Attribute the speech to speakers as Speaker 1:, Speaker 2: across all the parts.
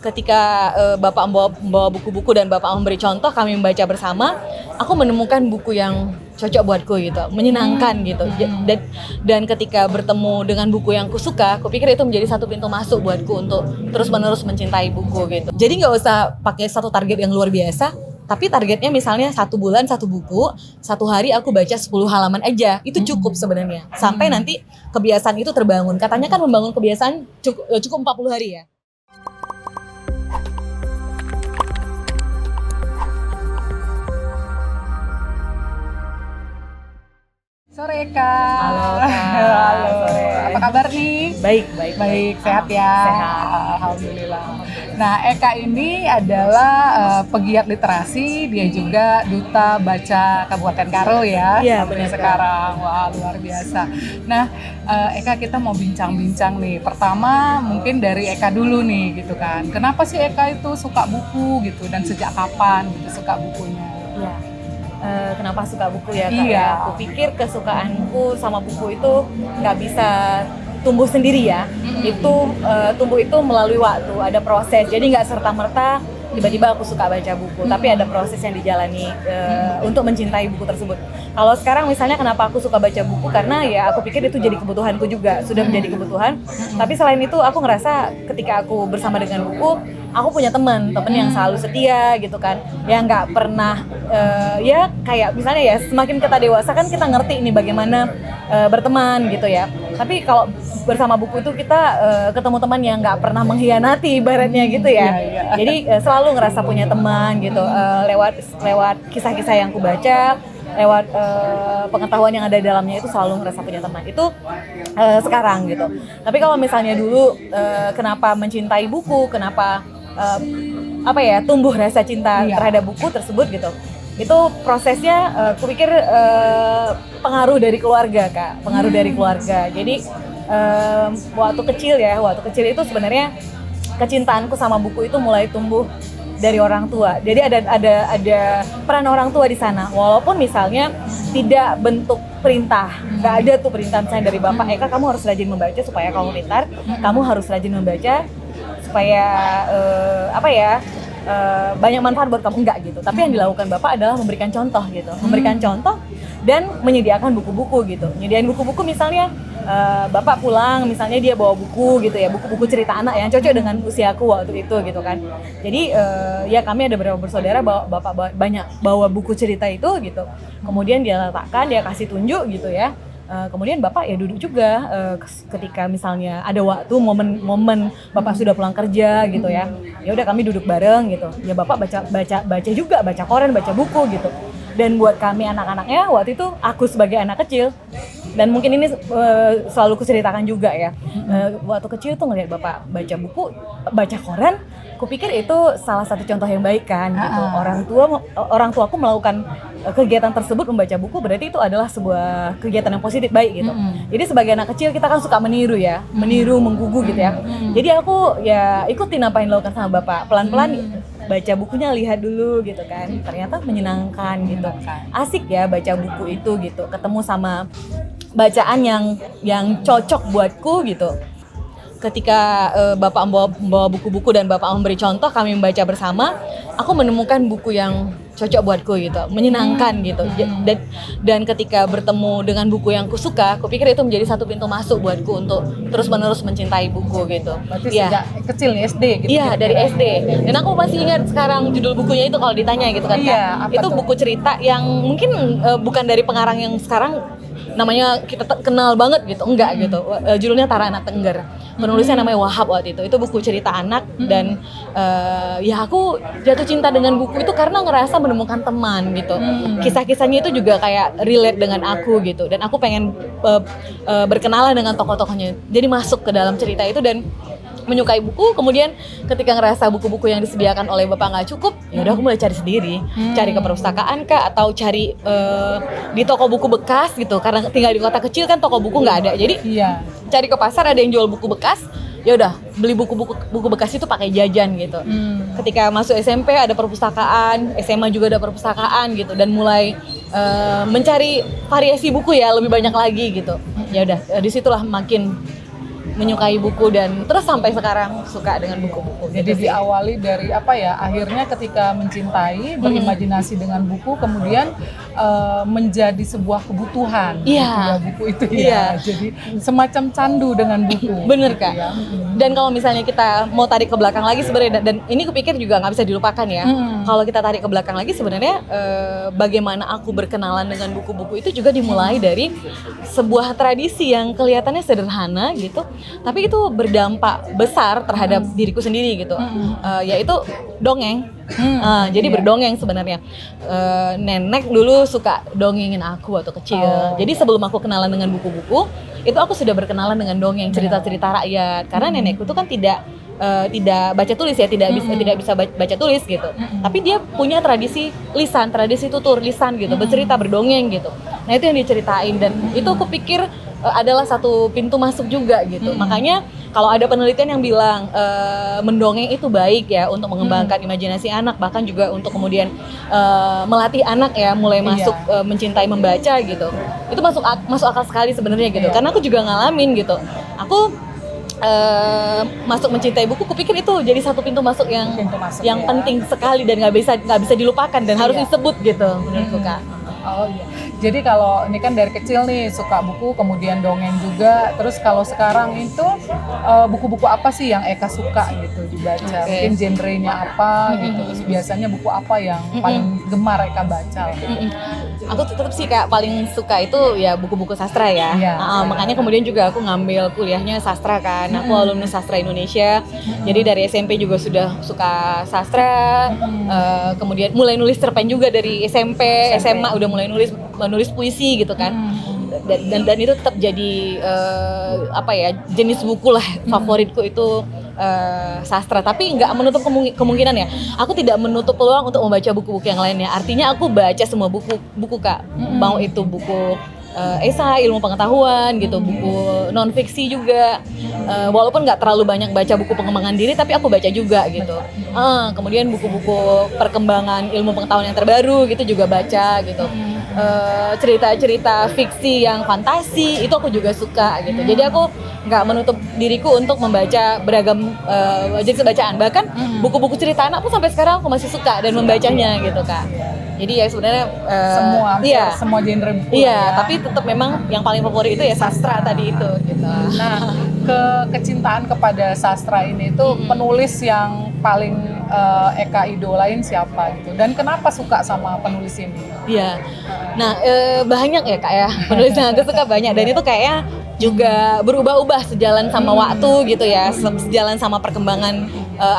Speaker 1: ketika Bapak membawa buku-buku dan Bapak memberi contoh, kami membaca bersama, aku menemukan buku yang cocok buatku gitu, menyenangkan gitu. Dan ketika bertemu dengan buku yang kusuka, aku pikir itu menjadi satu pintu masuk buatku untuk terus-menerus mencintai buku gitu. Jadi nggak usah pakai satu target yang luar biasa, tapi targetnya misalnya 1 bulan 1 buku, 1 hari aku baca 10 halaman aja, itu cukup sebenarnya. Sampai nanti kebiasaan itu terbangun. Katanya kan membangun kebiasaan cukup 40 hari ya.
Speaker 2: Sore Kak.
Speaker 1: Halo Kak.
Speaker 2: Halo.
Speaker 1: Sore.
Speaker 2: Apa kabar nih?
Speaker 1: Baik.
Speaker 2: Sehat ya.
Speaker 1: Sehat.
Speaker 2: Alhamdulillah. Nah, Eka ini adalah pegiat literasi, dia juga duta baca Kabupaten Karo ya.
Speaker 1: Iya,
Speaker 2: sampai
Speaker 1: benar,
Speaker 2: sekarang. Wah, luar biasa. Nah, Eka kita mau bincang-bincang nih. Pertama mungkin dari Eka dulu nih gitu kan. Kenapa sih Eka itu suka buku gitu dan sejak kapan gitu suka bukunya?
Speaker 1: Iya. Kenapa suka buku ya Kak?
Speaker 2: Iya.
Speaker 1: Aku pikir kesukaanku sama buku itu nggak bisa tumbuh sendiri ya. Itu tumbuh itu melalui waktu, ada proses. Jadi nggak serta-merta tiba-tiba aku suka baca buku, tapi ada proses yang dijalani untuk mencintai buku tersebut. Kalau sekarang misalnya kenapa aku suka baca buku, karena ya aku pikir itu jadi kebutuhanku juga, sudah menjadi kebutuhan. Tapi selain itu aku ngerasa ketika aku bersama dengan buku, aku punya teman yang selalu setia gitu kan, yang nggak pernah ya kayak misalnya ya semakin kita dewasa kan kita ngerti nih bagaimana berteman gitu ya. Tapi kalau bersama buku itu kita ketemu teman yang nggak pernah mengkhianati ibaratnya gitu ya. Jadi selalu ngerasa punya teman gitu lewat kisah-kisah yang aku baca, lewat pengetahuan yang ada di dalamnya, itu selalu ngerasa punya teman. Itu sekarang gitu. Tapi kalau misalnya dulu kenapa mencintai buku, kenapa tumbuh rasa cinta terhadap buku tersebut gitu. Itu prosesnya aku pikir pengaruh dari keluarga Kak, pengaruh dari keluarga. Jadi waktu kecil itu sebenarnya kecintaanku sama buku itu mulai tumbuh dari orang tua. Jadi ada peran orang tua di sana. Walaupun misalnya tidak bentuk perintah, nggak ada tuh perintah misalnya dari bapak, Eka kamu harus rajin membaca supaya kamu pintar, kamu harus rajin membaca supaya banyak manfaat buat kamu, enggak gitu. Tapi yang dilakukan bapak adalah memberikan contoh gitu, memberikan contoh dan menyediakan buku-buku gitu. Nyediain buku-buku misalnya bapak pulang misalnya dia bawa buku gitu ya, buku-buku cerita anak yang cocok dengan usiaku waktu itu gitu kan. Jadi ya kami ada beberapa bersaudara bapak banyak bawa buku cerita itu gitu. Kemudian dia letakkan, dia kasih tunjuk gitu ya. Kemudian bapak ya duduk juga ketika misalnya ada waktu momen bapak sudah pulang kerja gitu ya. Ya udah kami duduk bareng gitu. Ya bapak baca juga, baca koran, baca buku gitu. Dan buat kami anak-anaknya waktu itu, aku sebagai anak kecil, dan mungkin ini selalu kuceritakan juga ya, waktu kecil tuh ngelihat bapak baca buku, baca koran, kupikir itu salah satu contoh yang baik kan gitu. Orang tuaku melakukan kegiatan tersebut, membaca buku, berarti itu adalah sebuah kegiatan yang positif, baik gitu. Jadi sebagai anak kecil kita kan suka meniru ya, menggugu gitu ya. Jadi aku ya ikutin apa yang dilakukan sama bapak, pelan-pelan baca bukunya, lihat dulu gitu kan, ternyata menyenangkan gitu, asik ya baca buku itu gitu, ketemu sama bacaan yang cocok buatku gitu. Ketika bapak membawa buku-buku dan bapak memberi contoh, kami membaca bersama, aku menemukan buku yang cocok buatku gitu, menyenangkan gitu. Dan ketika bertemu dengan buku yang kusuka, aku pikir itu menjadi satu pintu masuk buatku untuk terus-menerus mencintai buku gitu.
Speaker 2: Berarti sejak kecil nih, SD gitu?
Speaker 1: Iya, dari SD. Dan aku masih ingat sekarang judul bukunya itu kalau ditanya gitu kan, Kak. Itu buku cerita yang mungkin bukan dari pengarang yang sekarang namanya kita kenal banget gitu, enggak gitu. Judulnya Tara Anak Tengger. Penulisnya namanya Wahab waktu itu. Itu buku cerita anak dan ya aku jatuh cinta dengan buku itu karena ngerasa menemukan teman gitu. Kisah-kisahnya itu juga kayak relate dengan aku gitu, dan aku pengen berkenalan dengan tokoh-tokohnya. Jadi masuk ke dalam cerita itu dan menyukai buku. Kemudian ketika ngerasa buku-buku yang disediakan oleh bapak nggak cukup, ya udah aku mulai cari sendiri, cari ke perpustakaan kah, atau cari di toko buku bekas gitu, karena tinggal di kota kecil kan toko buku nggak ada, jadi cari ke pasar ada yang jual buku bekas, ya udah beli buku bekas itu pakai jajan gitu. Ketika masuk SMP ada perpustakaan, SMA juga ada perpustakaan gitu, dan mulai mencari variasi buku ya lebih banyak lagi gitu. Ya udah disitulah makin menyukai buku dan terus sampai sekarang suka dengan buku-buku.
Speaker 2: Jadi
Speaker 1: gitu sih.
Speaker 2: diawali dari apa ya? Akhirnya ketika mencintai, berimajinasi dengan buku, kemudian menjadi sebuah kebutuhan.
Speaker 1: Iya.
Speaker 2: Gitu ya, buku itu ya.
Speaker 1: Iya.
Speaker 2: Jadi semacam candu dengan buku.
Speaker 1: Bener
Speaker 2: gitu
Speaker 1: Kak.
Speaker 2: ya.
Speaker 1: Dan kalau misalnya kita mau tarik ke belakang lagi sebenarnya, dan ini kupikir juga nggak bisa dilupakan ya. Kalau kita tarik ke belakang lagi sebenarnya bagaimana aku berkenalan dengan buku-buku itu juga dimulai dari sebuah tradisi yang kelihatannya sederhana gitu, tapi itu berdampak besar terhadap diriku sendiri gitu. Yaitu dongeng. Jadi berdongeng sebenarnya. Nenek dulu suka dongengin aku waktu kecil. Jadi sebelum aku kenalan dengan buku-buku, itu aku sudah berkenalan dengan dongeng, cerita-cerita rakyat. Karena nenekku tuh kan tidak baca tulis ya, tidak bisa baca tulis gitu. Tapi dia punya tradisi lisan, tradisi tutur lisan gitu, bercerita, berdongeng gitu. Nah itu yang diceritain dan itu aku pikir adalah satu pintu masuk juga gitu. Makanya kalau ada penelitian yang bilang mendongeng itu baik ya untuk mengembangkan imajinasi anak, bahkan juga untuk kemudian melatih anak ya mulai masuk mencintai membaca gitu. Itu masuk akal sekali sebenarnya gitu. Karena aku juga ngalamin gitu. Aku masuk mencintai buku, kupikir itu jadi satu pintu masuk yang penting sekali dan nggak bisa dilupakan dan harus disebut gitu menurutku Kak.
Speaker 2: Oh iya. Jadi kalau ini kan dari kecil nih suka buku, kemudian dongeng juga. Terus kalau sekarang itu buku-buku apa sih yang Eka suka gitu dibaca? Mungkin genrenya apa gitu. Terus biasanya buku apa yang paling gemar Eka baca?
Speaker 1: Aku tetap sih Kak paling suka itu ya buku-buku sastra ya. Makanya kemudian juga aku ngambil kuliahnya sastra kan. Aku alumnus sastra Indonesia. Jadi dari SMP juga sudah suka sastra. Kemudian mulai nulis cerpen juga dari SMP. SMA udah mulai nulis puisi gitu kan. Dan itu tetap jadi jenis buku lah favoritku itu sastra, tapi nggak menutup kemungkinan ya. Aku tidak menutup peluang untuk membaca buku-buku yang lainnya. Artinya aku baca semua buku Kak. Mau itu buku esai, ilmu pengetahuan gitu, buku non fiksi juga. Walaupun nggak terlalu banyak baca buku pengembangan diri, tapi aku baca juga gitu. Kemudian buku-buku perkembangan ilmu pengetahuan yang terbaru gitu juga baca gitu. Cerita-cerita fiksi yang fantasi itu aku juga suka gitu. Jadi aku nggak menutup diriku untuk membaca beragam jenis bacaan. Bahkan buku-buku cerita anak pun sampai sekarang aku masih suka dan membacanya gitu Kak. Jadi ya sebenarnya
Speaker 2: semua genre buku.
Speaker 1: Iya, tapi tetap memang yang paling favorit itu ya sastra tadi itu gitu.
Speaker 2: Nah, kecintaan kepada sastra ini itu penulis yang paling Eka idolain siapa gitu, dan kenapa suka sama penulis ini?
Speaker 1: Iya, nah banyak ya Kak ya, penulis yang aku suka banyak dan itu kayaknya juga berubah-ubah sejalan sama waktu gitu ya, sejalan sama perkembangan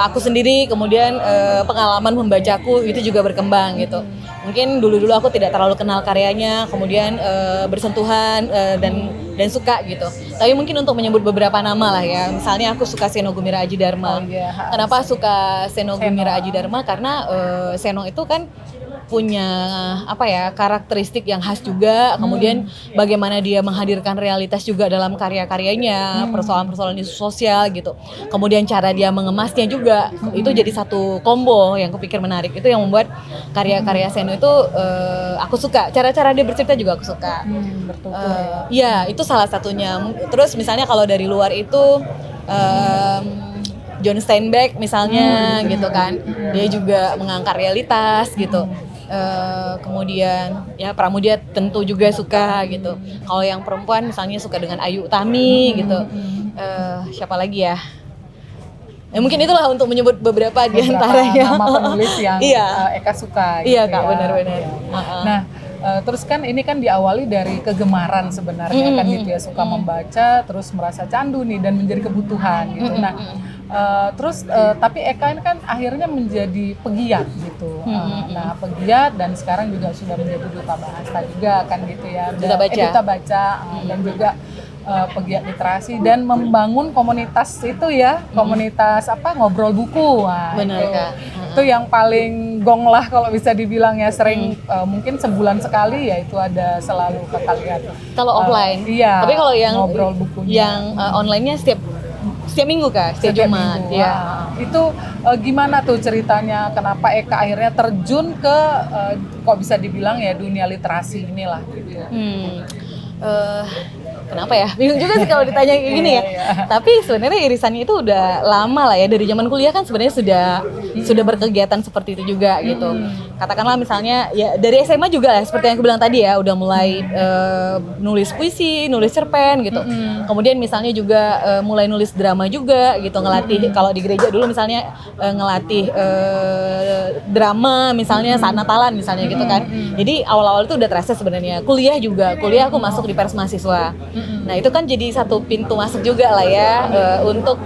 Speaker 1: aku sendiri, kemudian pengalaman membacaku itu juga berkembang gitu. Mungkin dulu-dulu aku tidak terlalu kenal karyanya, kemudian bersentuhan dan suka gitu. Tapi mungkin untuk menyebut beberapa nama lah ya, misalnya aku suka Seno Gumira Aji Dharma. Kenapa suka Seno Gumira Aji Dharma? Karena Seno itu kan punya karakteristik yang khas juga, kemudian bagaimana dia menghadirkan realitas juga dalam karya-karyanya, persoalan-persoalan isu sosial gitu. Kemudian cara dia mengemasnya juga itu jadi satu combo yang kupikir menarik. Itu yang membuat karya-karya Seno itu aku suka. Cara-cara dia bercerita juga aku suka. Iya, itu salah satunya. Terus misalnya kalau dari luar itu John Steinbeck misalnya gitu kan, dia juga mengangkat realitas gitu. Kemudian ya Pramudia tentu juga suka gitu. Kalau yang perempuan misalnya suka dengan Ayu Utami gitu. Siapa lagi ya? Mungkin itulah untuk menyebut beberapa di antaranya.
Speaker 2: Nama penulis yang Eka suka.
Speaker 1: Iya
Speaker 2: gitu
Speaker 1: Kak,
Speaker 2: ya.
Speaker 1: benar-benar.
Speaker 2: Nah, terus kan ini kan diawali dari kegemaran sebenarnya kan gitu ya, suka membaca, terus merasa candu nih dan menjadi kebutuhan gitu. Nah, tapi Eka ini kan akhirnya menjadi pegiat gitu. Nah, pegiat dan sekarang juga sudah menjadi duta bahasa juga kan gitu ya. Duta baca dan juga pegiat literasi dan membangun komunitas itu ya, komunitas ngobrol buku.
Speaker 1: Benar Kak.
Speaker 2: Itu yang paling gong lah kalau bisa dibilang ya, sering mungkin sebulan sekali ya itu ada selalu kalian.
Speaker 1: Kalau offline.
Speaker 2: Iya.
Speaker 1: Tapi kalau yang
Speaker 2: ngobrol bukunya.
Speaker 1: Yang online-nya setiap minggu Kak, setiap Jumat.
Speaker 2: Minggu. Itu gimana tuh ceritanya, kenapa Eka akhirnya terjun ke kok bisa dibilang ya dunia literasi inilah gitu.
Speaker 1: kenapa ya? Bingung juga sih kalau ditanya kayak gini ya. Tapi sebenarnya irisannya itu udah lama lah ya, dari zaman kuliah kan sebenarnya sudah berkegiatan seperti itu juga gitu. Katakanlah misalnya ya dari SMA juga lah, seperti yang aku bilang tadi ya, udah mulai nulis puisi, nulis cerpen gitu. Kemudian misalnya juga mulai nulis drama juga gitu, ngelatih kalau di gereja dulu misalnya ngelatih drama misalnya saat Natalan misalnya gitu kan. Jadi awal-awal itu udah terasa sebenarnya. Kuliah aku masuk di Pers Mahasiswa. Nah itu kan jadi satu pintu masuk juga lah ya untuk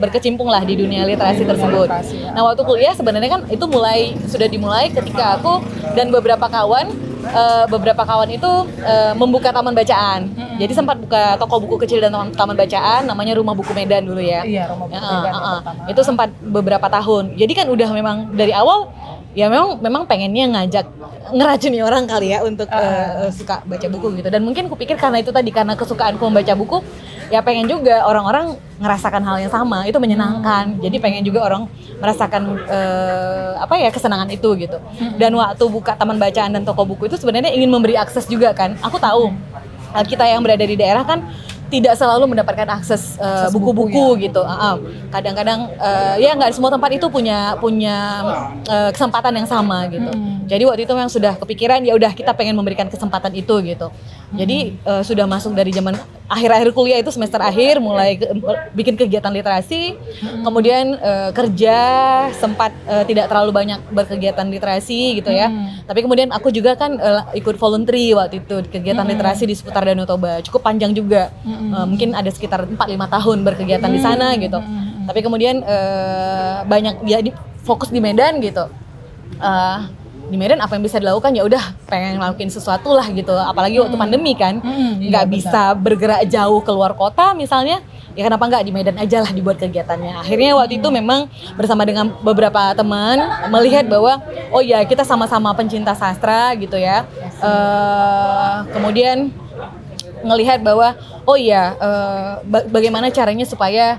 Speaker 1: berkecimpung lah di dunia literasi tersebut. Nah waktu kuliah sebenarnya kan itu sudah dimulai ketika aku dan beberapa kawan itu membuka taman bacaan. Jadi sempat buka toko buku kecil dan taman bacaan namanya Rumah Buku Medan dulu ya.
Speaker 2: Iya, Rumah Buku Medan pertama.
Speaker 1: Itu sempat beberapa tahun. Jadi kan udah memang dari awal ya memang pengennya ngeracuni orang kali ya untuk suka baca buku gitu. Dan mungkin kupikir karena itu tadi, karena kesukaanku membaca buku, ya pengen juga orang-orang ngerasakan hal yang sama, itu menyenangkan. Jadi pengen juga orang merasakan kesenangan itu gitu. Dan waktu buka taman bacaan dan toko buku itu sebenarnya ingin memberi akses juga kan. Aku tahu kita yang berada di daerah kan tidak selalu mendapatkan akses buku-buku ya. Gitu. Kadang-kadang ya nggak semua tempat itu punya kesempatan yang sama gitu. Jadi waktu itu memang sudah kepikiran ya udah kita pengen memberikan kesempatan itu gitu. Jadi sudah masuk dari zaman akhir-akhir kuliah itu, semester akhir mulai bikin kegiatan literasi. Kemudian kerja sempat tidak terlalu banyak berkegiatan literasi gitu ya. Tapi kemudian aku juga kan ikut voluntary waktu itu di kegiatan literasi di seputar Danau Toba. Cukup panjang juga. Mungkin ada sekitar 4-5 tahun berkegiatan di sana gitu. Tapi kemudian banyak ya fokus di Medan gitu. Di Medan apa yang bisa dilakukan, ya udah pengen ngelakuin sesuatu lah gitu, apalagi waktu pandemi kan nggak bisa bergerak jauh keluar kota misalnya, ya kenapa nggak di Medan aja lah dibuat kegiatannya. Akhirnya waktu itu memang bersama dengan beberapa teman melihat bahwa oh ya kita sama-sama pencinta sastra gitu ya, kemudian ngelihat bahwa oh ya bagaimana caranya supaya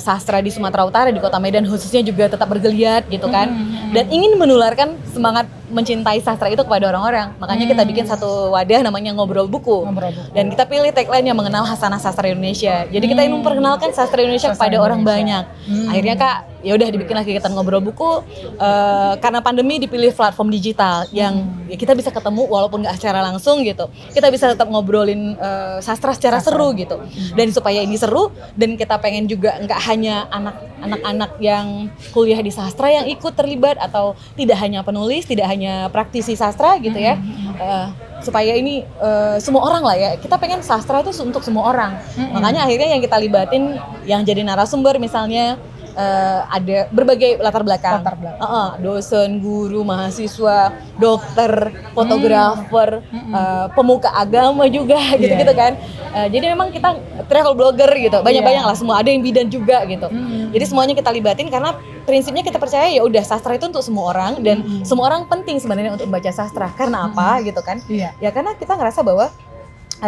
Speaker 1: sastra di Sumatera Utara, di Kota Medan khususnya juga tetap bergeliat gitu kan, dan ingin menularkan semangat mencintai sastra itu kepada orang-orang. Makanya kita bikin satu wadah namanya Ngobrol Buku. Dan kita pilih tagline yang mengenal hasanah sastra Indonesia. Jadi kita ingin memperkenalkan sastra Indonesia kepada orang banyak. Akhirnya Kak, ya udah dibikinlah kegiatan Ngobrol Buku. Karena pandemi dipilih platform digital yang ya kita bisa ketemu walaupun nggak secara langsung gitu. Kita bisa tetap ngobrolin sastra secara seru gitu. Dan supaya ini seru dan kita pengen juga nggak hanya anak-anak yang kuliah di sastra yang ikut terlibat, atau tidak hanya penulis, tidak hanya praktisi sastra gitu ya, supaya ini semua orang lah ya, kita pengen sastra itu untuk semua orang. Makanya akhirnya yang kita libatin yang jadi narasumber misalnya ada berbagai latar belakang. Dosen, guru, mahasiswa, dokter, fotografer, pemuka agama juga gitu-gitu kan. Jadi memang kita travel blogger gitu, banyak-banyak lah semua, ada yang bidan juga gitu. Jadi semuanya kita libatin karena prinsipnya kita percaya ya udah sastra itu untuk semua orang, dan semua orang penting sebenarnya untuk membaca sastra. Karena apa gitu kan? Ya karena kita ngerasa bahwa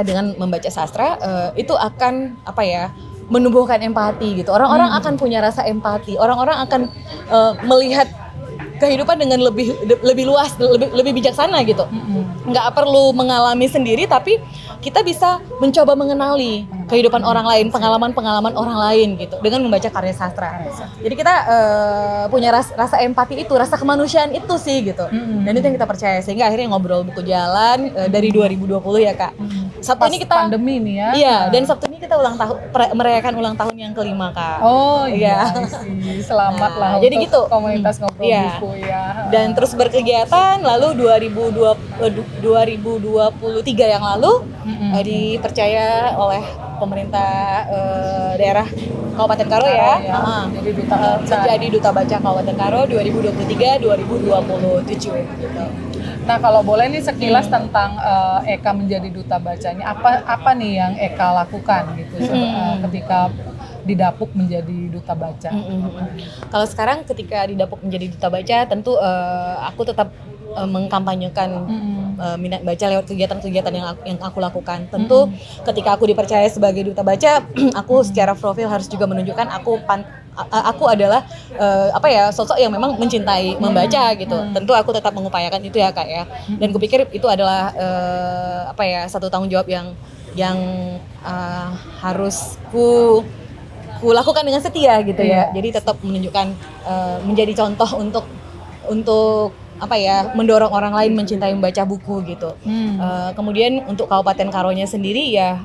Speaker 1: dengan membaca sastra itu akan menumbuhkan empati gitu. Orang-orang akan punya rasa empati. Orang-orang akan melihat kehidupan dengan lebih luas, lebih bijaksana gitu. Nggak perlu mengalami sendiri, tapi kita bisa mencoba mengenali kehidupan orang lain, pengalaman-pengalaman orang lain gitu dengan membaca karya sastra. Jadi kita punya rasa empati itu, rasa kemanusiaan itu sih gitu. Dan itu yang kita percaya, sehingga akhirnya Ngobrol Buku jalan dari 2020 ya Kak. Sabtu ini kita
Speaker 2: pandemi nih ya.
Speaker 1: Iya, dan Sabtu ini kita merayakan ulang tahun yang kelima Kak.
Speaker 2: Oh iya sih, selamat lah
Speaker 1: jadi
Speaker 2: untuk
Speaker 1: gitu.
Speaker 2: Komunitas Ngobrol Buku ya.
Speaker 1: Dan terus berkegiatan, lalu 2023 yang lalu dipercaya oleh pemerintah daerah Kabupaten Karo ya. Menjadi Duta Baca Kabupaten Karo 2023-2027 gitu.
Speaker 2: Nah kalau boleh nih sekilas tentang Eka menjadi duta bacanya, apa nih yang Eka lakukan gitu ketika didapuk menjadi duta baca?
Speaker 1: Kalau sekarang ketika didapuk menjadi duta baca, tentu aku tetap mengkampanyekan minat baca lewat kegiatan-kegiatan yang aku lakukan. Tentu ketika aku dipercaya sebagai duta baca, aku secara profil harus juga menunjukkan aku adalah sosok yang memang mencintai membaca gitu. Tentu aku tetap mengupayakan itu ya Kak ya. Dan kupikir itu adalah satu tanggung jawab yang harus ku lakukan dengan setia gitu ya. Jadi tetap menunjukkan menjadi contoh untuk mendorong orang lain mencintai membaca buku gitu. Kemudian untuk Kabupaten Karonya sendiri ya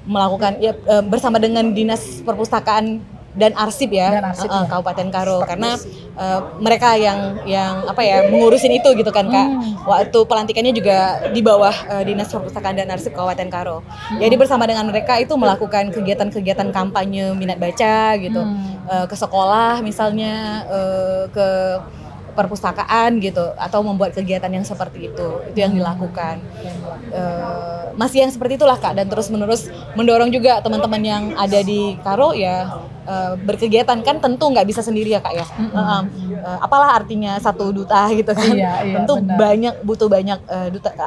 Speaker 1: melakukan bersama dengan Dinas Perpustakaan dan Arsip Kabupaten Karo, karena mereka yang mengurusin itu gitu kan Kak. Waktu pelantikannya juga di bawah Dinas Perpustakaan dan Arsip Kabupaten Karo. Jadi bersama dengan mereka itu melakukan kegiatan-kegiatan kampanye minat baca gitu, ke sekolah misalnya, ke perpustakaan gitu, atau membuat kegiatan yang seperti itu yang dilakukan. Masih yang seperti itulah Kak, dan terus menerus mendorong juga teman-teman yang ada di Karo ya berkegiatan, kan tentu nggak bisa sendiri ya Kak ya. Apalah artinya satu duta gitu kan. Tentu benar. butuh banyak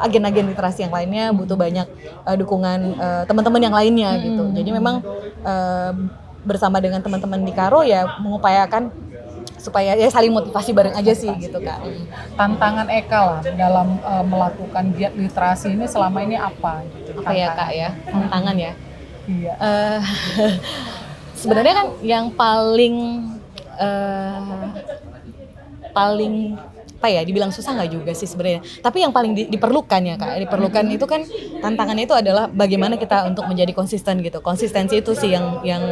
Speaker 1: agen-agen literasi yang lainnya, butuh banyak dukungan teman-teman yang lainnya gitu. Jadi memang bersama dengan teman-teman di Karo ya mengupayakan supaya ya saling motivasi bareng aja sih gitu Kak.
Speaker 2: Tantangan Eka lah dalam melakukan giat literasi ini selama ini apa gitu?
Speaker 1: Apa ya Kak ya? Tantangan ya?
Speaker 2: Iya.
Speaker 1: Sebenarnya kan yang paling dibilang susah nggak juga sih sebenarnya, tapi yang paling diperlukan ya Kak, diperlukan itu kan tantangannya itu adalah bagaimana kita untuk menjadi konsisten gitu. Konsistensi itu sih yang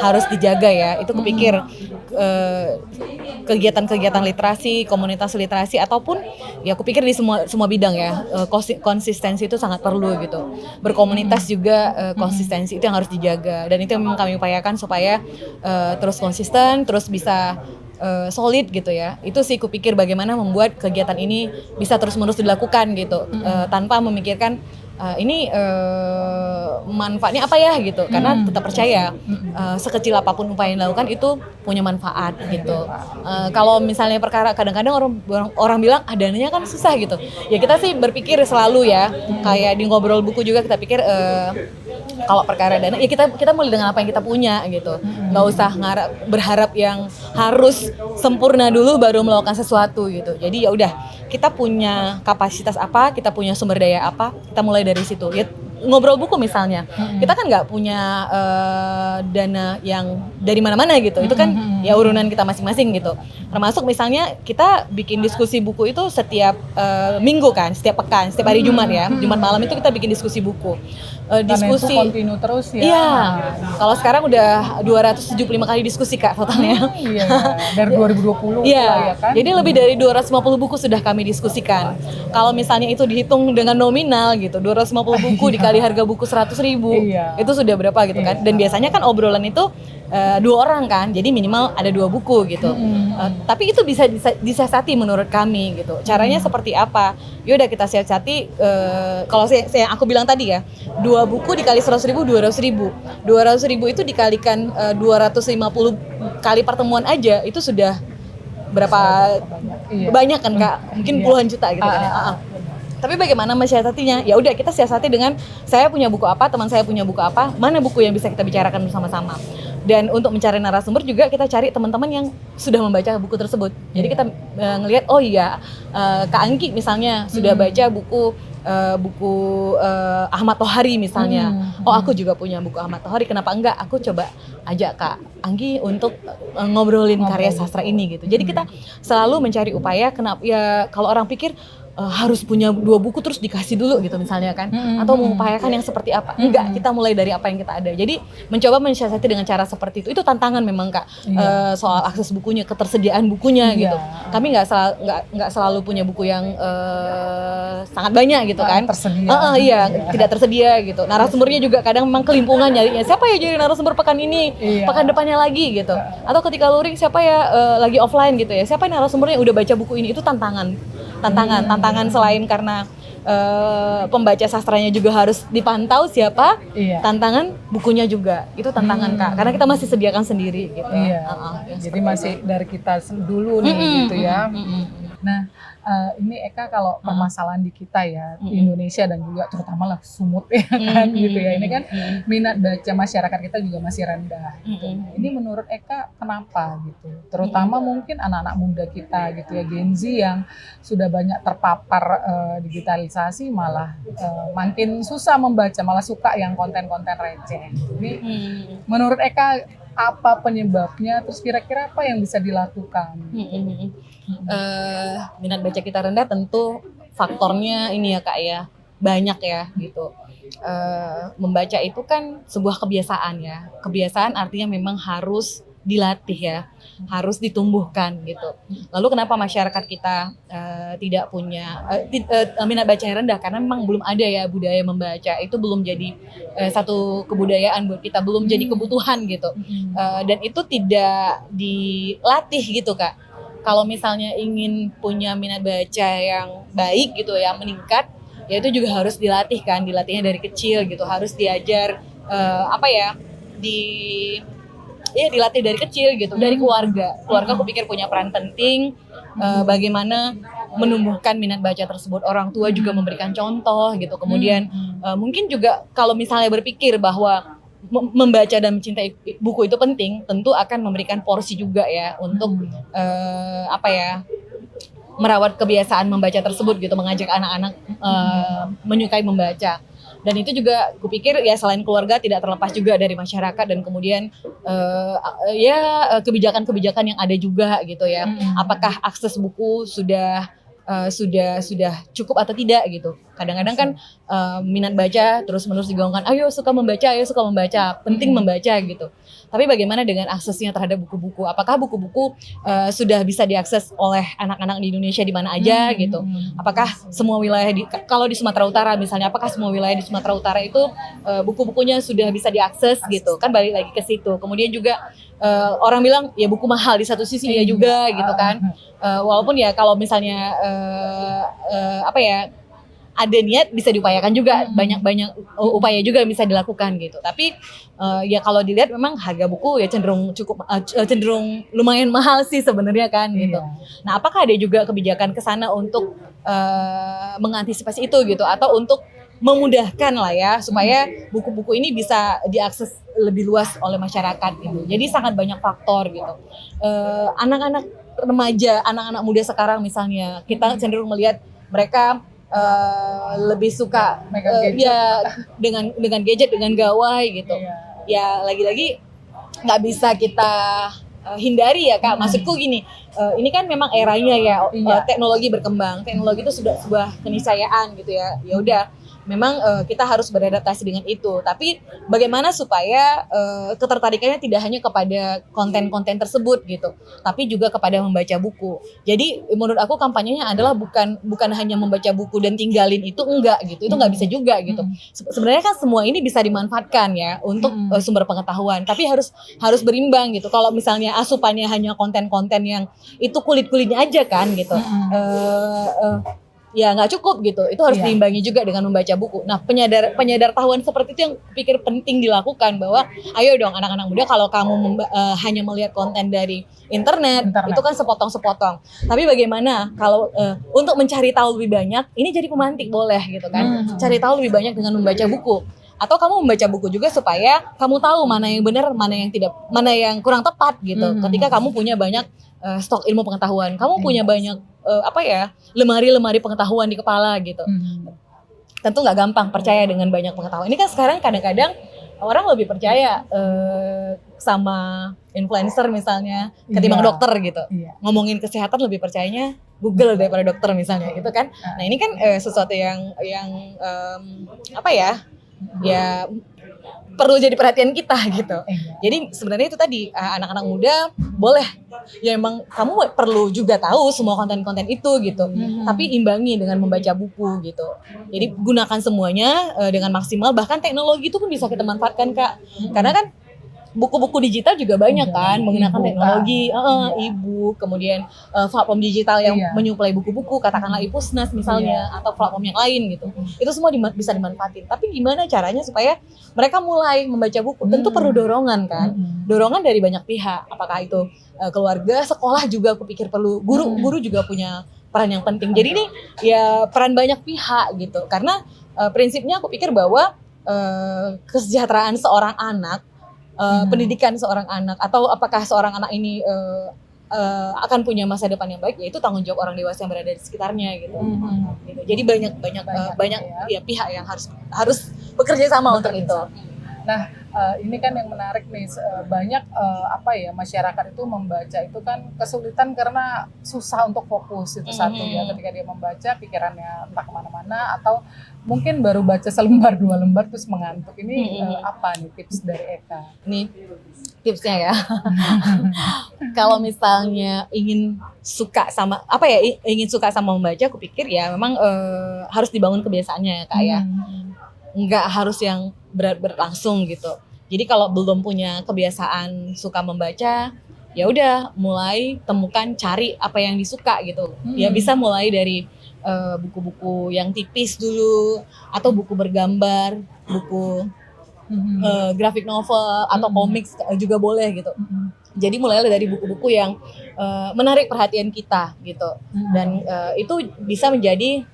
Speaker 1: harus dijaga ya. Itu kupikir kegiatan-kegiatan literasi, komunitas literasi ataupun ya kupikir di semua bidang ya, konsistensi itu sangat perlu gitu. Berkomunitas juga konsistensi itu yang harus dijaga, dan itu memang kami upayakan supaya terus konsisten, terus bisa solid gitu ya. Itu sih kupikir bagaimana membuat kegiatan ini bisa terus-menerus dilakukan gitu, tanpa memikirkan ini manfaatnya apa ya gitu, karena tetap percaya sekecil apapun upaya yang dilakukan itu punya manfaat gitu. Kalau misalnya perkara kadang-kadang orang bilang dananya kan susah gitu, ya kita sih berpikir selalu ya, kayak di ngobrol buku juga kita pikir kalau perkara dana ya kita mulai dengan apa yang kita punya gitu, nggak usah berharap yang harus sempurna dulu baru melakukan sesuatu gitu. Jadi ya udah, kita punya kapasitas apa, kita punya sumber daya apa, kita mulai dari situ. Ya ngobrol buku misalnya, kita kan nggak punya dana yang dari mana-mana gitu, itu kan ya urunan kita masing-masing gitu. Termasuk misalnya kita bikin diskusi buku itu setiap minggu kan, setiap pekan, setiap hari Jumat ya, Jumat malam itu kita bikin diskusi buku. Diskusi
Speaker 2: itu kontinu terus ya.
Speaker 1: Iya. Kalau sekarang udah 275 kali diskusi Kak totalnya.
Speaker 2: Iya. Dari 2020 ya kan.
Speaker 1: Jadi lebih dari 250 buku sudah kami diskusikan. Kalau misalnya itu dihitung dengan nominal gitu, 250 buku dikali harga buku 100.000, itu sudah berapa gitu kan. Dan biasanya kan obrolan itu 2 orang kan, jadi minimal ada 2 buku gitu. Tapi itu bisa disiasati menurut kami gitu. Caranya seperti apa? Yaudah kita siasati, kalau saya aku bilang tadi ya, 2 buku dikali 100.000, 200.000. 200.000 itu dikalikan 250 kali pertemuan aja, itu sudah berapa banyak kan Kak? Mungkin puluhan juta gitu kan ya. Tapi bagaimana mensiasatinya? Ya udah, kita siasati dengan saya punya buku apa, teman saya punya buku apa, mana buku yang bisa kita bicarakan bersama-sama. Dan untuk mencari narasumber juga kita cari teman-teman yang sudah membaca buku tersebut. Jadi kita ngelihat, oh iya, Kak Anggi misalnya sudah baca buku Ahmad Tohari misalnya. Oh, aku juga punya buku Ahmad Tohari, kenapa enggak aku coba ajak Kak Anggi untuk ngobrolin karya sastra ini gitu. Jadi kita selalu mencari upaya, kenapa ya, kalau orang pikir harus punya 2 buku terus dikasih dulu gitu misalnya kan, atau mengupayakan yang seperti apa. Enggak, kita mulai dari apa yang kita ada. Jadi mencoba mensiasati dengan cara seperti itu tantangan memang Kak. Soal akses bukunya, ketersediaan bukunya gitu. Kami nggak selalu punya buku yang sangat banyak gitu kan. Tidak tersedia gitu. Narasumbernya juga kadang memang kelimpungan nyarinya. Siapa ya jadi narasumber pekan ini, pekan depannya lagi gitu. Atau ketika luring siapa ya lagi offline gitu ya. Siapa narasumbernya yang udah baca buku ini, itu tantangan selain karena pembaca sastranya juga harus dipantau siapa, tantangan bukunya juga itu tantangan Kak, karena kita masih sediakan sendiri gitu.
Speaker 2: Jadi masih dari kita dulu nih gitu ya. Nah, ini Eka kalau permasalahan di kita ya, di Indonesia dan juga terutama lah Sumut ya kan gitu ya. Ini kan minat baca masyarakat kita juga masih rendah gitu. Ini menurut Eka kenapa gitu? Terutama mungkin anak-anak muda kita gitu ya, Gen Z yang sudah banyak terpapar digitalisasi malah makin susah membaca, malah suka yang konten-konten receh. Ini menurut Eka apa penyebabnya, terus kira-kira apa yang bisa dilakukan?
Speaker 1: Minat baca kita rendah tentu faktornya ini ya Kak ya, banyak ya gitu. Membaca itu kan sebuah kebiasaan ya, kebiasaan artinya memang harus dilatih ya, harus ditumbuhkan gitu. Lalu kenapa masyarakat kita tidak punya minat baca yang rendah? Karena memang belum ada ya budaya membaca, itu belum jadi satu kebudayaan buat kita, belum jadi kebutuhan gitu. Dan itu tidak dilatih gitu Kak. Kalau misalnya ingin punya minat baca yang baik gitu ya, meningkat, ya itu juga harus dilatih kan, dilatihnya dari kecil gitu, harus diajar dilatih dari kecil gitu, dari keluarga. Keluarga aku pikir punya peran penting, bagaimana menumbuhkan minat baca tersebut. Orang tua juga memberikan contoh gitu. Kemudian mungkin juga kalau misalnya berpikir bahwa membaca dan mencintai buku itu penting, tentu akan memberikan porsi juga ya untuk merawat kebiasaan membaca tersebut gitu, mengajak anak-anak menyukai membaca. Dan itu juga kupikir ya selain keluarga tidak terlepas juga dari masyarakat dan kemudian kebijakan-kebijakan yang ada juga gitu ya. Apakah akses buku sudah cukup atau tidak gitu. Kadang-kadang kan minat baca terus-menerus digaungkan, ayo suka membaca, penting membaca gitu. Tapi bagaimana dengan aksesnya terhadap buku-buku? Apakah buku-buku sudah bisa diakses oleh anak-anak di Indonesia di mana aja gitu? Apakah semua wilayah kalau di Sumatera Utara misalnya, apakah semua wilayah di Sumatera Utara itu buku-bukunya sudah bisa diakses gitu? Kan balik lagi ke situ. Kemudian juga orang bilang ya buku mahal di satu sisi ya juga gitu kan. Walaupun ya kalau misalnya ada niat bisa diupayakan juga, banyak upaya juga bisa dilakukan gitu. Tapi ya kalau dilihat memang harga buku ya cenderung lumayan mahal sih sebenarnya kan gitu. Nah, apakah ada juga kebijakan ke sana untuk mengantisipasi itu gitu, atau untuk memudahkan lah ya supaya buku-buku ini bisa diakses lebih luas oleh masyarakat gitu. Jadi sangat banyak faktor gitu. Anak-anak remaja, anak-anak muda sekarang misalnya, kita cenderung melihat mereka lebih suka dengan gadget, dengan gawai gitu. Ya lagi-lagi nggak bisa kita hindari ya Kak. Maksudku gini, ini kan memang eranya ya, teknologi berkembang, teknologi itu sudah sebuah keniscayaan gitu ya. Ya udah, memang kita harus beradaptasi dengan itu. Tapi bagaimana supaya ketertarikannya tidak hanya kepada konten-konten tersebut gitu, tapi juga kepada membaca buku. Jadi menurut aku kampanyenya adalah bukan hanya membaca buku dan tinggalin itu, enggak gitu. Itu nggak bisa juga gitu. Sebenarnya kan semua ini bisa dimanfaatkan ya untuk sumber pengetahuan, tapi harus berimbang gitu. Kalau misalnya asupannya hanya konten-konten yang itu kulit-kulitnya aja kan gitu. Ya nggak cukup gitu, itu harus diimbangi juga dengan membaca buku. Nah, penyadar tahuan seperti itu yang pikir penting dilakukan, bahwa ayo dong anak-anak muda, kalau kamu hanya melihat konten dari internet itu kan sepotong-sepotong. Tapi bagaimana kalau untuk mencari tahu lebih banyak, ini jadi pemantik boleh gitu kan. Cari tahu lebih banyak dengan membaca buku. Atau kamu membaca buku juga supaya kamu tahu mana yang benar, mana yang tidak, mana yang kurang tepat gitu. Ketika kamu punya banyak stok ilmu pengetahuan, kamu punya banyak lemari-lemari pengetahuan di kepala gitu. Tentu nggak gampang percaya dengan banyak pengetahuan. Ini kan sekarang kadang-kadang orang lebih percaya sama influencer misalnya ketimbang dokter gitu. Ngomongin kesehatan lebih percayanya Google daripada dokter misalnya gitu kan. Nah ini kan sesuatu yang ya perlu jadi perhatian kita gitu. Jadi sebenarnya itu tadi, anak-anak muda boleh ya, emang kamu perlu juga tahu semua konten-konten itu gitu. Tapi imbangi dengan membaca buku gitu. Jadi gunakan semuanya dengan maksimal, bahkan teknologi itu pun bisa kita manfaatkan Kak. Karena kan buku-buku digital juga banyak kan menggunakan teknologi, e-book, kemudian platform digital yang menyuplai buku-buku, katakanlah e-Pusnas misalnya, atau platform yang lain gitu. Itu semua bisa dimanfaatin. Tapi gimana caranya supaya mereka mulai membaca buku? Tentu perlu dorongan kan, dorongan dari banyak pihak. Apakah itu keluarga, sekolah juga aku pikir perlu, guru juga punya peran yang penting. Jadi ini ya peran banyak pihak gitu. Karena prinsipnya aku pikir bahwa kesejahteraan seorang anak, pendidikan seorang anak, atau apakah seorang anak ini akan punya masa depan yang baik, yaitu tanggung jawab orang dewasa yang berada di sekitarnya gitu. Gitu. Jadi banyak ya pihak yang harus bekerja sama untuk itu.
Speaker 2: Nah, ini kan yang menarik nih, banyak masyarakat itu membaca itu kan kesulitan karena susah untuk fokus, itu satu ya, ketika dia membaca pikirannya entah kemana-mana, atau mungkin baru baca selembar 2 lembar terus mengantuk. Ini apa nih tips dari Eka?
Speaker 1: Nih tipsnya ya. Kalau misalnya ingin suka sama membaca, aku pikir ya memang harus dibangun kebiasaannya Kak ya. Nggak harus yang berat-berat langsung gitu. Jadi kalau belum punya kebiasaan suka membaca, ya udah mulai temukan, cari apa yang disuka gitu. Ya bisa mulai dari buku-buku yang tipis dulu, atau buku bergambar, buku graphic novel atau komik juga boleh gitu. Jadi mulailah dari buku-buku yang menarik perhatian kita gitu. Dan itu bisa menjadi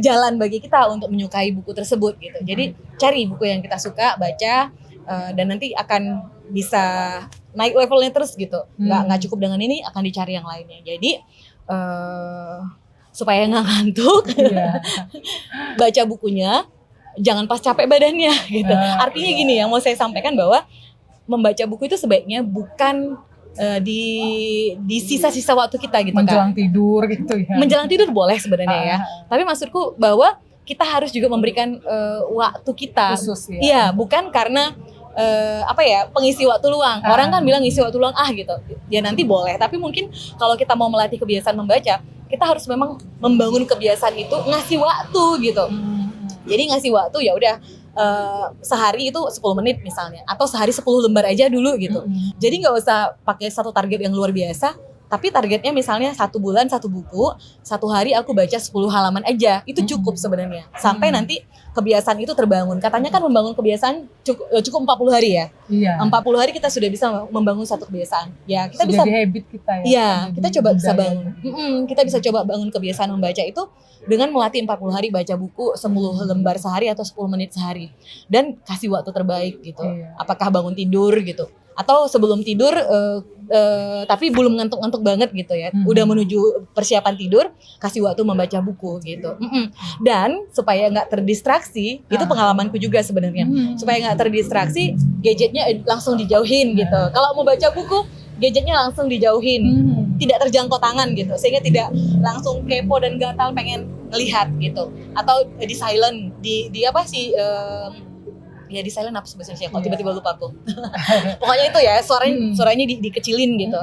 Speaker 1: jalan bagi kita untuk menyukai buku tersebut gitu. Jadi cari buku yang kita suka, baca, dan nanti akan bisa naik levelnya terus gitu. Nggak cukup dengan ini, akan dicari yang lainnya. Jadi supaya nggak ngantuk, baca bukunya jangan pas capek badannya gitu. Artinya gini, yang mau saya sampaikan bahwa membaca buku itu sebaiknya bukan di sisa-sisa waktu kita gitu kan.
Speaker 2: Menjelang tidur gitu ya.
Speaker 1: Menjelang tidur boleh sebenarnya ya. Tapi maksudku bahwa kita harus juga memberikan waktu kita.
Speaker 2: Khusus ya.
Speaker 1: Iya, bukan karena pengisi waktu luang. Orang kan bilang ngisi waktu luang gitu. Ya nanti boleh, tapi mungkin kalau kita mau melatih kebiasaan membaca, kita harus memang membangun kebiasaan itu, ngasih waktu gitu. Jadi ngasih waktu ya udah sehari itu 10 menit misalnya, atau sehari 10 lembar aja dulu gitu. Jadi nggak usah pakai satu target yang luar biasa, tapi targetnya misalnya 1 bulan 1 buku, 1 hari aku baca 10 halaman aja, itu cukup sebenarnya. Sampai nanti kebiasaan itu terbangun. Katanya kan membangun kebiasaan cukup 40 hari ya.
Speaker 2: Iya.
Speaker 1: 40 hari kita sudah bisa membangun satu kebiasaan. Ya kita bisa.
Speaker 2: Jadi habit kita ya.
Speaker 1: Iya, kita coba bisa bangun. Kita bisa coba bangun kebiasaan membaca itu dengan melatih 40 hari baca buku 10 lembar sehari atau 10 menit sehari. Dan kasih waktu terbaik gitu.
Speaker 2: Iya.
Speaker 1: Apakah bangun tidur gitu, atau sebelum tidur tapi belum ngantuk-ngantuk banget gitu ya, udah menuju persiapan tidur, kasih waktu membaca buku gitu. Dan supaya nggak terdistraksi, itu pengalamanku juga sebenarnya. Supaya nggak terdistraksi, gadgetnya langsung dijauhin gitu. Kalau mau baca buku, gadgetnya langsung dijauhin, tidak terjangkau tangan gitu, sehingga tidak langsung kepo dan gatal pengen ngelihat gitu. Atau di silent, di di silent apa sebenarnya kok tiba-tiba lupa aku. Pokoknya itu ya, suaranya dikecilin gitu.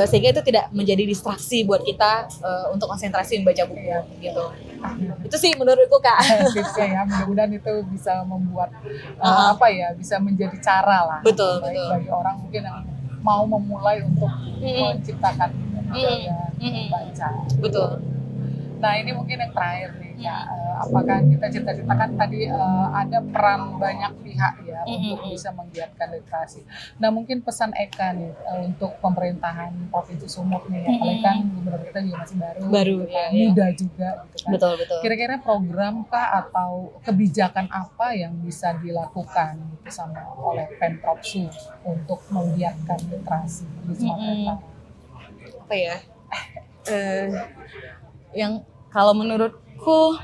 Speaker 1: Sehingga itu tidak menjadi distraksi buat kita untuk konsentrasi membaca buku gitu. Itu sih menurutku Kak.
Speaker 2: Tipsnya ya, mudah-mudahan itu bisa membuat bisa menjadi cara lah.
Speaker 1: Betul.
Speaker 2: Bagi orang mungkin yang mau memulai untuk menciptakan baca.
Speaker 1: Betul.
Speaker 2: Nah ini mungkin yang terakhir nih Kak, apakah kita cerita-ceritakan tadi ada peran banyak pihak ya untuk bisa menggiatkan literasi. Nah mungkin pesan Eka nih untuk pemerintahan Provinsi Sumut nih, apalagi kan gubernur kita juga masih baru gitu kan, muda juga gitu kan.
Speaker 1: Betul.
Speaker 2: Kira-kira program kah atau kebijakan apa yang bisa dilakukan gitu oleh Pemprov Sumut untuk menggiatkan literasi di Sumatera Utara?
Speaker 1: Apa ya? Yang kalau menurutku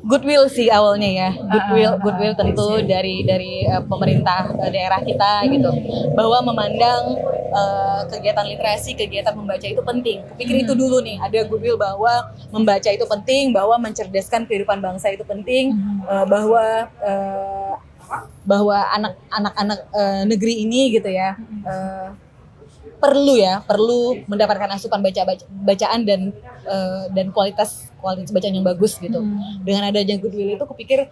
Speaker 1: goodwill sih awalnya ya, goodwill tentu dari pemerintah daerah kita gitu, bahwa memandang kegiatan literasi, kegiatan membaca itu penting. Kupikir itu dulu nih, ada goodwill bahwa membaca itu penting, bahwa mencerdaskan kehidupan bangsa itu penting, bahwa anak-anak negeri ini gitu ya perlu mendapatkan asupan bacaan dan kualitas bacaan yang bagus gitu. Dengan adanya goodwill itu kupikir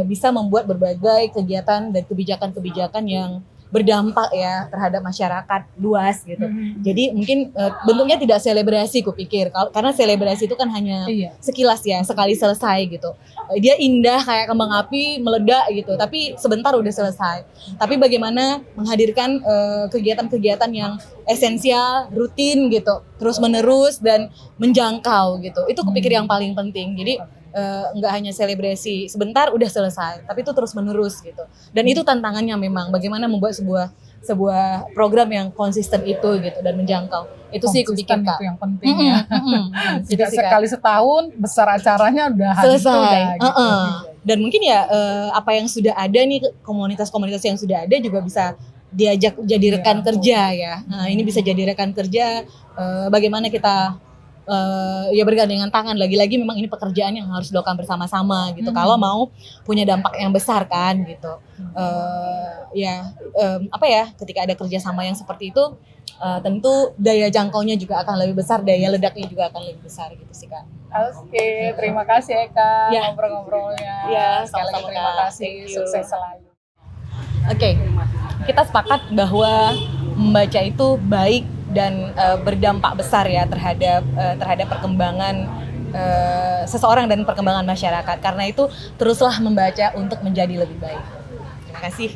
Speaker 1: bisa membuat berbagai kegiatan dan kebijakan-kebijakan yang berdampak ya terhadap masyarakat luas gitu. Jadi mungkin bentuknya tidak selebrasi kupikir, karena selebrasi itu kan hanya
Speaker 2: Iya.
Speaker 1: sekilas ya, sekali selesai gitu. Dia indah kayak kembang api meledak gitu, tapi sebentar udah selesai. Tapi bagaimana menghadirkan kegiatan-kegiatan yang esensial, rutin gitu, terus menerus dan menjangkau gitu. Itu kupikir yang paling penting. Jadi nggak hanya selebrasi sebentar udah selesai, tapi itu terus menerus gitu. Dan itu tantangannya memang bagaimana membuat sebuah program yang konsisten itu gitu dan menjangkau. Itu sih kupikir
Speaker 2: Konsisten
Speaker 1: Kak.
Speaker 2: itu yang penting ya.
Speaker 1: Gitu
Speaker 2: Tidak
Speaker 1: sih, Kak.
Speaker 2: sekali setahun besar acaranya udah habis itu
Speaker 1: Selesai.
Speaker 2: udah gitu.
Speaker 1: Dan mungkin ya apa yang sudah ada nih, komunitas-komunitas yang sudah ada juga bisa diajak jadi rekan kerja ya. Nah, ini bisa jadi rekan kerja, bagaimana kita ya bergandengan tangan, lagi-lagi memang ini pekerjaan yang harus dilakukan bersama-sama gitu. Kalau mau punya dampak yang besar kan gitu. Apa ya, ketika ada kerjasama yang seperti itu, tentu daya jangkaunya juga akan lebih besar, daya ledaknya juga akan lebih besar gitu sih Kak.
Speaker 2: Oke, terima kasih Eka
Speaker 1: Ya.
Speaker 2: ngobrol-ngobrolnya.
Speaker 1: Ya,
Speaker 2: Sekali lagi
Speaker 1: sama-sama,
Speaker 2: terima
Speaker 1: Kak.
Speaker 2: kasih,
Speaker 1: Thank you.
Speaker 2: sukses selalu.
Speaker 1: Oke, kita sepakat bahwa membaca itu baik dan berdampak besar ya terhadap perkembangan seseorang dan perkembangan masyarakat. Karena itu teruslah membaca untuk menjadi lebih baik. Terima kasih.